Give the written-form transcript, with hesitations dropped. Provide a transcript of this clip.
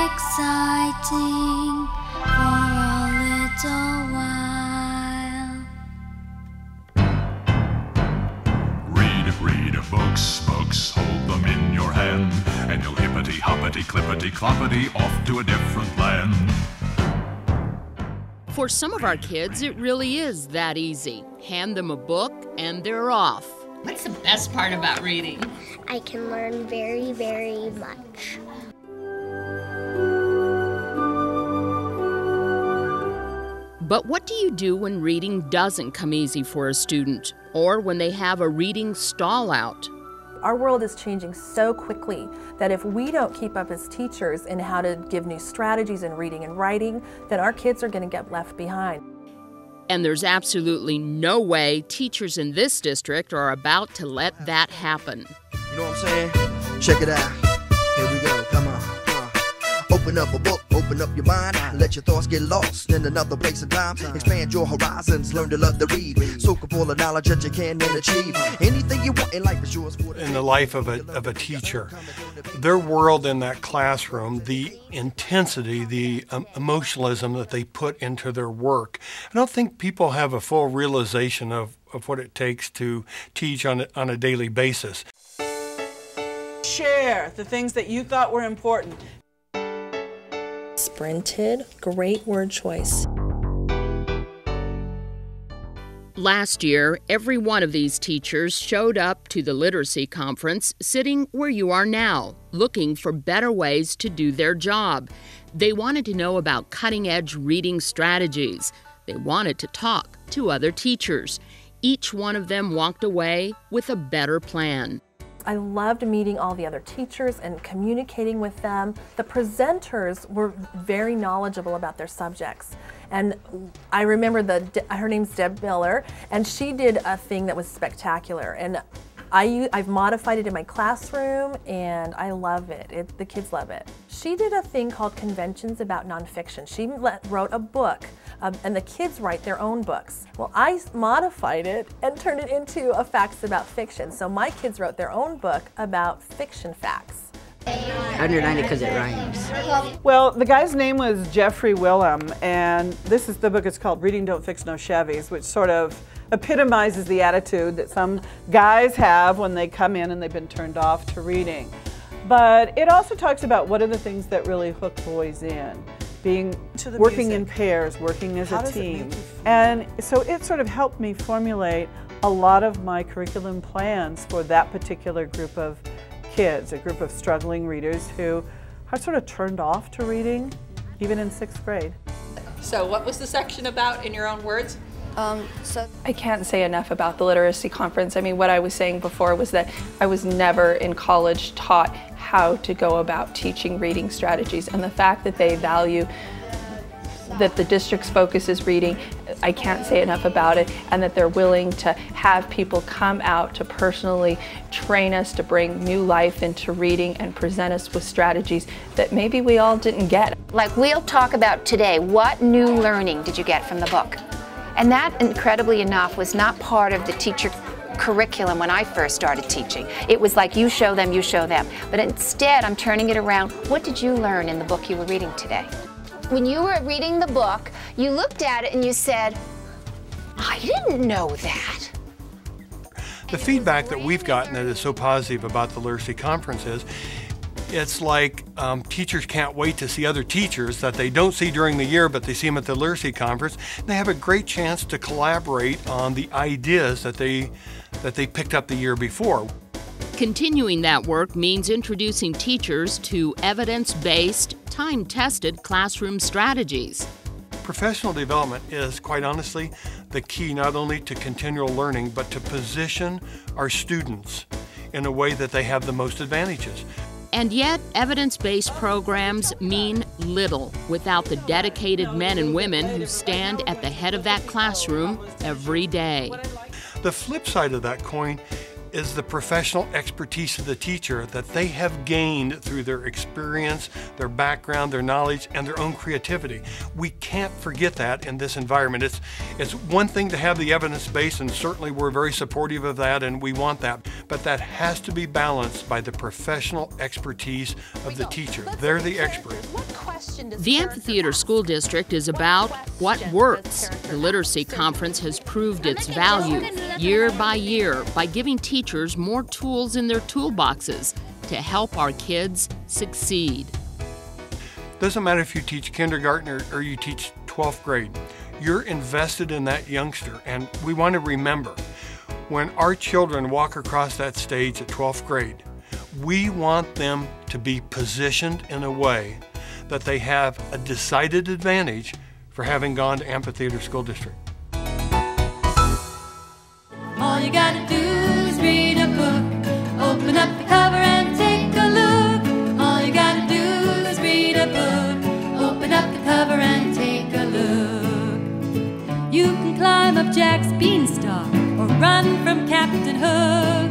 exciting for a little while. Read books, hold them in your hand, and you'll hippity hoppity clippity cloppity off to a different land. For some of our kids, it really is that easy. Hand them a book and they're off. What's the best part about reading? I can learn very, very much. But what do you do when reading doesn't come easy for a student, or when they have a reading stall out? Our world is changing so quickly that if we don't keep up as teachers in how to give new strategies in reading and writing, then our kids are going to get left behind. And there's absolutely no way teachers in this district are about to let that happen. You know what I'm saying? Check it out. Here we go. Come on. Open up a book, open up your mind, let your thoughts get lost in another place and time. Expand your horizons, learn to love to read. Soak up all the knowledge that you can and achieve. Anything you want in life is yours for the in the life of a teacher. Their world in that classroom, the intensity, the emotionalism that they put into their work. I don't think people have a full realization of what it takes to teach on a daily basis. Share the things that you thought were important. Sprinted, great word choice. Last year, every one of these teachers showed up to the literacy conference sitting where you are now, looking for better ways to do their job. They wanted to know about cutting-edge reading strategies. They wanted to talk to other teachers. Each one of them walked away with a better plan. I loved meeting all the other teachers and communicating with them. The presenters were very knowledgeable about their subjects. And I remember her name's Deb Miller, and she did a thing that was spectacular. And I've modified it in my classroom, and I love it. The kids love it. She did a thing called Conventions About Nonfiction. She wrote a book, and the kids write their own books. Well, I modified it and turned it into a Facts About Fiction. So my kids wrote their own book about fiction facts. Underline it because it rhymes. Well, the guy's name was Jeffrey Willem, and the book is called Reading Don't Fix No Chevys, which sort of epitomizes the attitude that some guys have when they come in and they've been turned off to reading. But it also talks about what are the things that really hook boys in. Working in pairs, working as a team. And so it sort of helped me formulate a lot of my curriculum plans for that particular group of kids, a group of struggling readers who are sort of turned off to reading, even in 6th grade. So what was the section about in your own words? I can't say enough about the literacy conference. I mean, what I was saying before was that I was never in college taught how to go about teaching reading strategies, and the fact that they value that the district's focus is reading, I can't say enough about it, and that they're willing to have people come out to personally train us to bring new life into reading and present us with strategies that maybe we all didn't get. Like we'll talk about today, what new learning did you get from the book? And that, incredibly enough, was not part of the teacher curriculum when I first started teaching. It was like you show them, you show them. But instead, I'm turning it around. What did you learn in the book you were reading today? When you were reading the book, you looked at it and you said, I didn't know that. The feedback that we've gotten that is so positive about the literacy conference is, it's like teachers can't wait to see other teachers that they don't see during the year, but they see them at the literacy conference. And they have a great chance to collaborate on the ideas that they picked up the year before. Continuing that work means introducing teachers to evidence-based, time-tested classroom strategies. Professional development is, quite honestly, the key not only to continual learning, but to position our students in a way that they have the most advantages. And yet, evidence-based programs mean little without the dedicated men and women who stand at the head of that classroom every day. The flip side of that coin is the professional expertise of the teacher that they have gained through their experience, their background, their knowledge, and their own creativity. We can't forget that in this environment. It's one thing to have the evidence base, and certainly we're very supportive of that and we want that, but that has to be balanced by the professional expertise of the teacher. They're the expert. The Amphitheater School District is about what works. The Literacy Conference has proved its value year by year by giving teachers more tools in their toolboxes to help our kids succeed. Doesn't matter if you teach kindergarten or you teach 12th grade. You're invested in that youngster, and we want to remember, when our children walk across that stage at 12th grade, we want them to be positioned in a way that they have a decided advantage for having gone to Amphitheater School District. All you gotta do is read a book, open up the cover and take a look. All you gotta do is read a book, open up the cover and take a look. You can climb up Jack's beanstalk or run from Captain Hook.